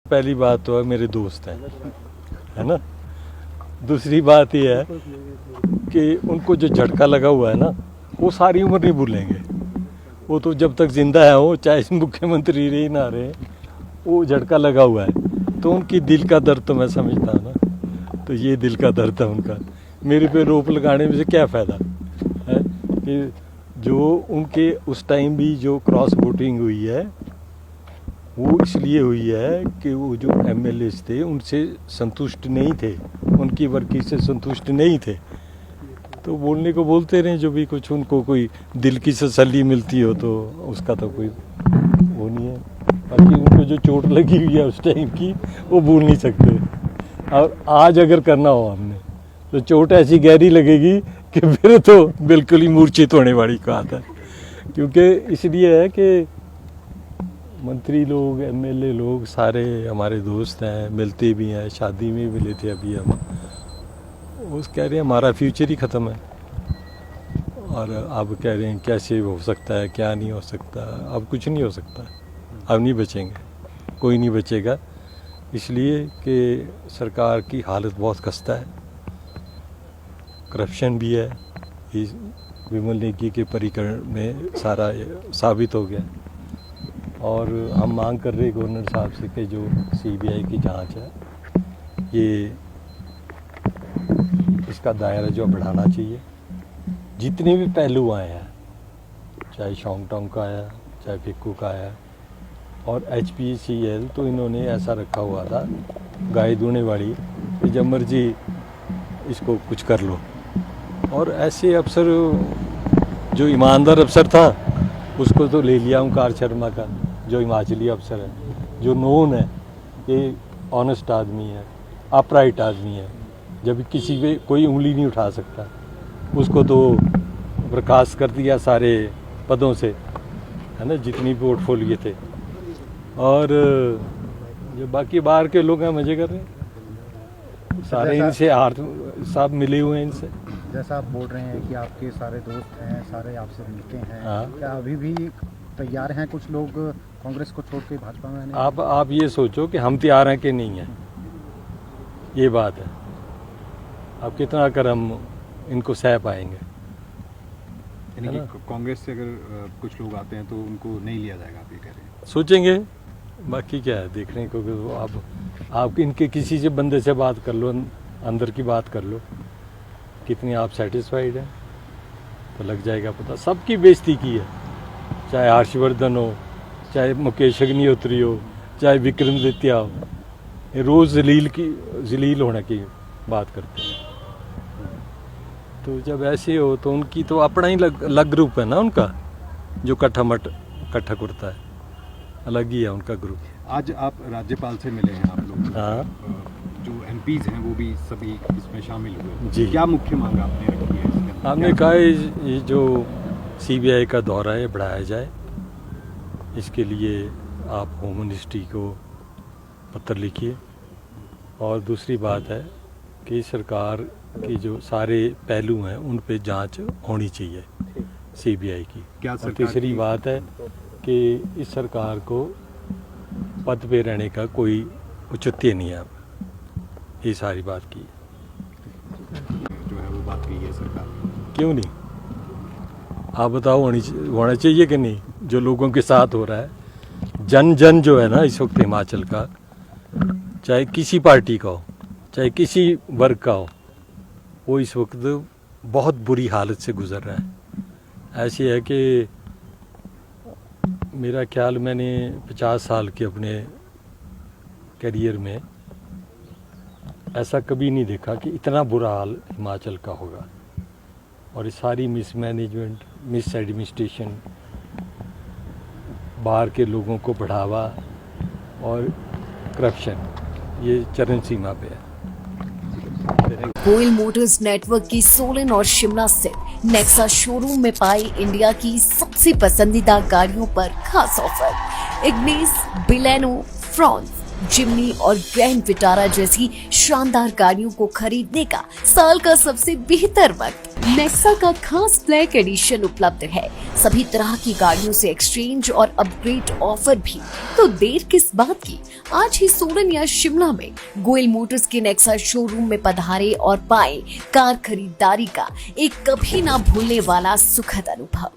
पहली बात तो है मेरे दोस्त हैं, है ना। दूसरी बात ये है कि उनको जो झटका लगा हुआ है ना, वो सारी उम्र नहीं भूलेंगे। वो तो जब तक जिंदा है, वो चाहे मुख्यमंत्री रहे ना रहे, वो झटका लगा हुआ है। तो उनकी दिल का दर्द तो मैं समझता हूँ ना। तो ये दिल का दर्द है उनका। मेरे पे रोप लगाने में से क्या फ़ायदा है कि जो उनके उस टाइम भी जो क्रॉस वोटिंग हुई है, वो इसलिए हुई है कि वो जो एमएलएस थे उनसे संतुष्ट नहीं थे, उनकी वर्की से संतुष्ट नहीं थे। तो बोलने को बोलते रहे, जो भी कुछ उनको कोई दिल की तसल्ली मिलती हो तो उसका तो कोई वो नहीं है। बाकी उनको जो चोट लगी हुई है उस टाइम की, वो भूल नहीं सकते। और आज अगर करना हो हमने तो चोट ऐसी गहरी लगेगी कि फिर तो बिल्कुल ही मूर्छित होने वाली बात है। क्योंकि इसलिए है कि मंत्री लोग, एमएलए लोग सारे हमारे दोस्त हैं, मिलते भी हैं, शादी में मिले थे अभी हम। वो कह रहे हैं हमारा फ्यूचर ही ख़त्म है, और अब कह रहे हैं कैसे हो सकता है, क्या नहीं हो सकता। अब कुछ नहीं हो सकता, अब नहीं बचेंगे, कोई नहीं बचेगा। इसलिए कि सरकार की हालत बहुत खस्ता है, करप्शन भी है। इस विमल नेगी के परिकरण में सारा साबित हो गया। और हम मांग कर रहे गवर्नर साहब से कि जो सीबीआई की जांच है, ये इसका दायरा जो बढ़ाना चाहिए। जितने भी पहलू आए हैं, चाहे शोंगटोंग का आया, चाहे फिक्कू का आया, और HPCL तो इन्होंने ऐसा रखा हुआ था गाय दूने वाली कि जब मर्जी इसको कुछ कर लो। और ऐसे अफसर, जो ईमानदार अफसर था उसको तो ले लिया ओंकार शर्मा का, जो हिमाचली अफसर है, जो नोन है कि ऑनेस्ट आदमी है, अपराइट आदमी है, जब किसी पे कोई उंगली नहीं उठा सकता, उसको तो बर्खास्त कर दिया सारे पदों से, है ना, जितनी पोर्टफोलियो थे। और जो बाकी बाहर के लोग हैं मज़े कर रहे हैं सारे, इनसे हार साहब मिले हुए हैं इनसे। जैसा आप बोल रहे हैं कि आपके सारे दोस्त हैं, सारे आपसे मिलते हैं, हाँ। क्या अभी भी तैयार हैं कुछ लोग कांग्रेस को छोड़ के भाजपा में आने? आप ये सोचो कि हम तैयार हैं कि नहीं हैं, ये बात है। अब कितना कर हम इनको सह पाएंगे। यानी कि कांग्रेस से अगर कुछ लोग आते हैं तो उनको नहीं लिया जाएगा, आप ये कह रहे हैं? सोचेंगे, बाकी क्या है देखने को। आप इनके किसी से बंदे से बात कर लो, अंदर की बात कर लो, कितनी आप सेटिस्फाइड हैं, तो लग जाएगा पता। सबकी बेइज्जती की है, चाहे हर्षवर्धन हो, चाहे मुकेश अग्निहोत्री हो, चाहे विक्रमादित्य हो, ये रोज़ जलील होने की बात करते हैं। तो जब ऐसे हो तो उनकी तो अपना ही अलग ग्रुप है ना उनका, जो इकट्ठा करता है, अलग ही है उनका ग्रुप। आज आप राज्यपाल से मिले हैं आप लोग। हाँ, जो MPs हैं वो भी सभी इसमें शामिल हुए जी। क्या मुख्य मांग आपने रखी है इसमें? हमने कहा ये जो CBI का दौरा है बढ़ाया जाए। इसके लिए आप होम मिनिस्ट्री को पत्र लिखिए। और दूसरी बात है कि सरकार की जो सारे पहलू हैं उन पे जांच होनी चाहिए CBI की। क्या और तीसरी बात है कि इस सरकार को पद पे रहने का कोई औचित्य नहीं है। ये सारी बात की जो है वो बात की है सरकार, क्यों नहीं? आप बताओ, होना चाहिए कि नहीं? जो लोगों के साथ हो रहा है, जन जो है ना इस वक्त हिमाचल का, चाहे किसी पार्टी का हो, चाहे किसी वर्ग का हो, वो इस वक्त बहुत बुरी हालत से गुजर रहा है। ऐसी है कि मेरा ख्याल, मैंने 50 साल के अपने करियर में ऐसा कभी नहीं देखा कि इतना बुरा हाल हिमाचल का होगा। और ये सारी मिसमैनेजमेंट, मिस एडमिनिस्ट्रेशन, बाहर के लोगों को बढ़ावा और करप्शन, ये चरम सीमा पे है। गोयल मोटर्स नेटवर्क की सोलन और शिमला स्थित नेक्सा शोरूम में पाई इंडिया की सबसे पसंदीदा गाड़ियों पर खास ऑफर। इग्निस, बिलेनो, फ्रॉन्स, जिम्नी और ग्रैंड विटारा जैसी शानदार गाड़ियों को खरीदने का साल का सबसे बेहतर वक्त नेक्सा का खास ब्लैक एडिशन उपलब्ध है। सभी तरह की गाड़ियों से एक्सचेंज और अपग्रेड ऑफर भी। तो देर किस बात की, आज ही सोलन या शिमला में गोयल मोटर्स के नेक्सा शोरूम में पधारे और पाए कार खरीदारी का एक कभी ना भूलने वाला सुखद अनुभव।